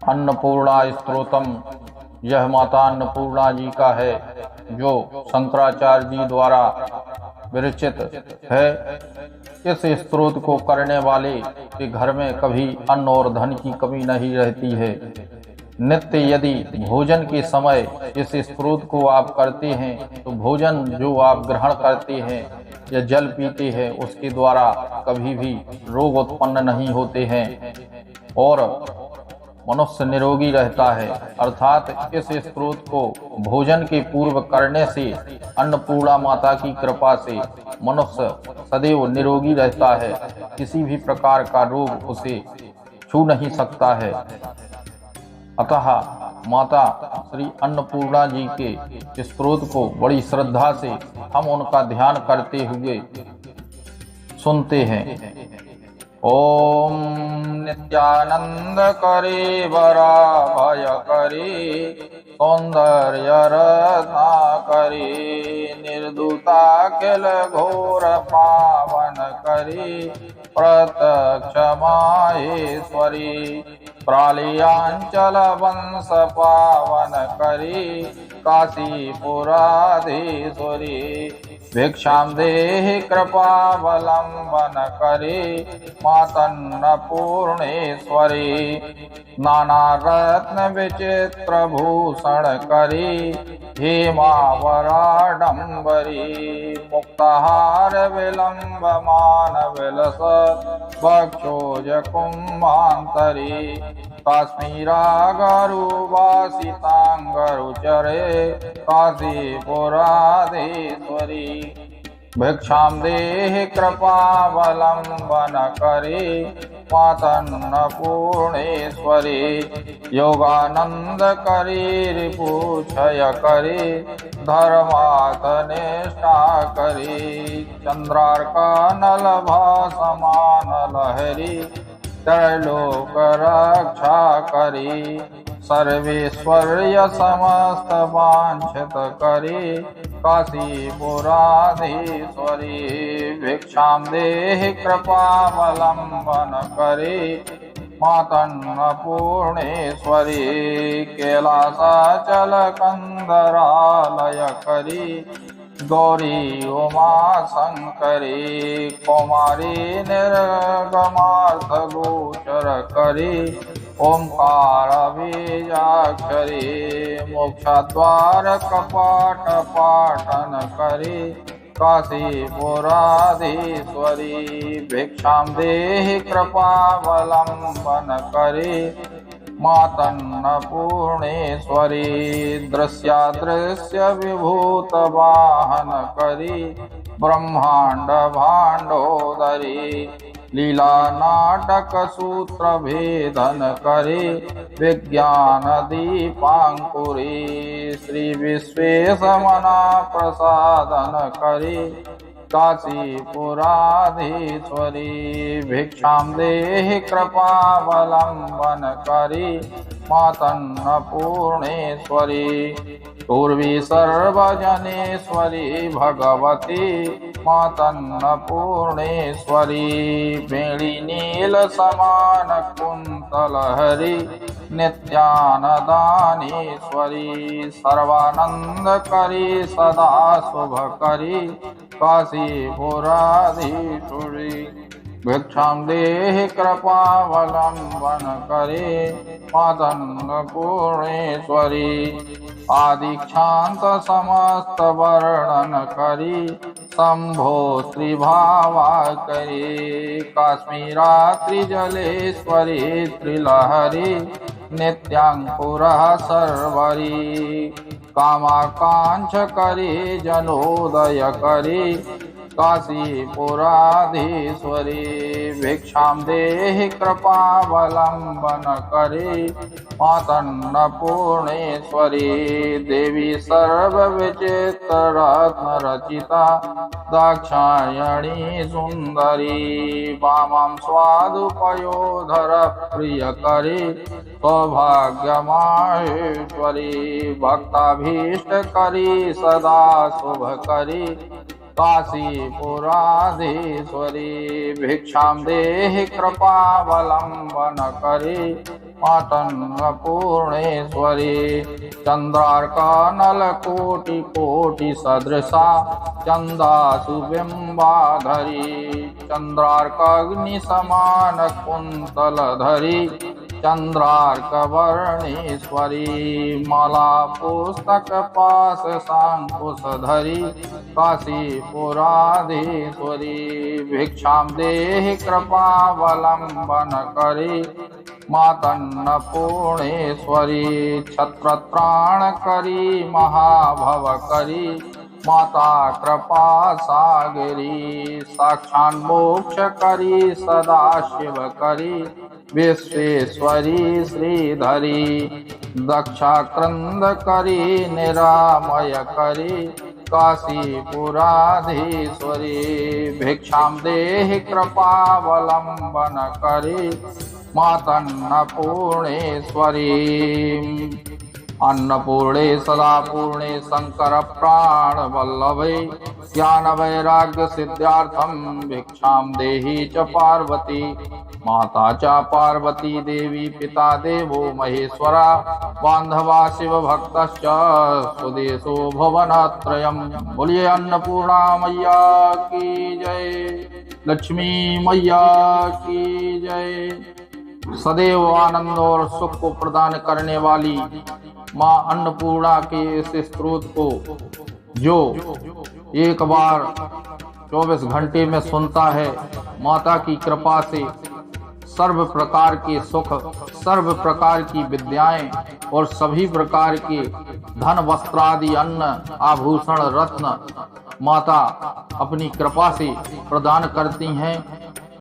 अन्नपूर्णा स्तोत्रम यह माता अन्नपूर्णा जी का है, जो शंकराचार्य जी द्वारा विरचित है। इस स्तोत्र को करने वाले के घर में कभी अन्न और धन की कमी नहीं रहती है। नित्य यदि भोजन के समय इस स्तोत्र को आप करते हैं तो भोजन जो आप ग्रहण करते हैं या जल पीते हैं उसके द्वारा कभी भी रोग उत्पन्न नहीं होते हैं और मनुष्य निरोगी रहता है। अर्थात इस स्तोत्र को भोजन के पूर्व करने से अन्नपूर्णा माता की कृपा से मनुष्य सदैव निरोगी रहता है, किसी भी प्रकार का रोग उसे छू नहीं सकता है। अतः माता श्री अन्नपूर्णा जी के स्तोत्र को बड़ी श्रद्धा से हम उनका ध्यान करते हुए सुनते हैं। ओम नित्यानंद करे वरा भय करे सौंदर्य रत्ना करे निर्दुता किल घोर पावन करे प्रत्यक्ष माहेश्वरी प्रालयांचल वंश पावन करे काशीपुराधीश्वरी भिक्षाम देहि कृपावलंबन करे मातन्नपूर्णेश्वरी नाना रत्न विचित्र भूषण करे हेमावराडंबरी मुक्ताहार विलंब मान विलस वक्षोज कुंभांतरी काश्मीरागरुवासितांगरुचरे काशीपुराधीश्वरी भिक्षाम देहि कृपावलंबन करे मातन्नपूर्णेश्वरी योगानंद करे रिपुक्षय करे धर्मात्मनिष्ठा करे चंद्रार्कानल भासमान लहरी त्रैलोक रक्षा करी सर्वेश्वर्य समस्त वांछित करी काशीपुराधीश्वरी भिक्षाम देहि कृपावलंबन करे मातन्नपूर्णेश्वरी कैलासाचल कंदरालय करी गौरी उमा शंकरी कुमारी निर्गमार्थ गोचर करी ओंकार बीजाक्षरी मोक्षद्वार कपाट पाटन करी काशीपुराधीश्वरी भिक्षाम देहि कृपावलंबन करे मातन्नपूर्णेश्वरी दृश्यादृश्य विभूत वाहन करी ब्रह्मांड भांडोदरी लीला नाटक सूत्र भेदन करे विज्ञान दीपांकुरी श्री विश्वेशमना प्रसादन करे काशीपुराधीश्वरी भिक्षाम देहि कृपावलंबन करे मातन्नपूर्णेश्वरी पूर्वी सर्वजनेश्वरी भगवती मातन्नपूर्णेश्वरी वेणी नील समान कुंतलहरी नित्यानदानेश्वरी सर्वानंद करी सदा शुभ करी काशीपुराधीश्वरी भिक्षाम देहि कृपावलंबन करे मातन्नपूर्णेश्वरी आदिक्षांत समस्त वर्णन करी शंभो श्रीभावा करी काश्मीरात्रिजलेश्वरी त्रिलहरी नित्यांकुरः सर्वरी कामाकांक्ष करी जनोदय करी काशीपुराधीश्वरी भिक्षाम देहि कृपावलंबन करे मातन्नपूर्णेश्वरी देवी सर्वविचित्र रत्न रचिता दाक्षायणी सुंदरी वामं स्वादुपयोधर प्रिय करे सौभाग्यमाहेश्वरी भक्ताभीष्ट करी सदा शुभ करी काशीपुराधीश्वरी भिक्षाम देहि कृपावलंबन करे मातन्नपूर्णेश्वरी चंद्रार्कानल कोटि कोटि सदृशा चंदासु बिंबाधरी चंद्रार्काग्नि समान कुंतल धरी चंद्रार्कवर्णेश्वरी माला पुस्तक पास सांकुशधरी काशीपुराधीश्वरी भिक्षां देहि कृपावलंबन करी मातन्नपूर्णेश्वरी छत्रत्राण करी महाभव करी माता कृपा सागरी साक्षात् मोक्ष करी सदाशिव करी विश्वेश्वरी श्रीधरी दक्षा क्रंद करी निरामय करी काशीपुराधीश्वरी भिक्षां देहि कृपावलंबन करी मातन्नपूर्णेश्वरी अन्नपूर्णे सदा पूर्णे शंकर प्राण वल्लभे ज्ञान वैराग्य सिद्धार्थम भिक्षां देहि च पार्वती माता च पार्वती देवी पिता देवो महेश्वरा बांधवा शिव भक्तश्च सुदेशो भुवनत्रयम्। बोलिए अन्नपूर्णा मैया की जय, लक्ष्मी मैया की जय। सदैव आनंद और सुख को प्रदान करने वाली माँ अन्नपूर्णा के इस स्तोत्र को जो एक बार 24 घंटे में सुनता है, माता की कृपा से सर्व प्रकार के सुख, सर्व प्रकार की विद्याएं और सभी प्रकार के धन वस्त्रादि अन्न आभूषण रत्न माता अपनी कृपा से प्रदान करती हैं।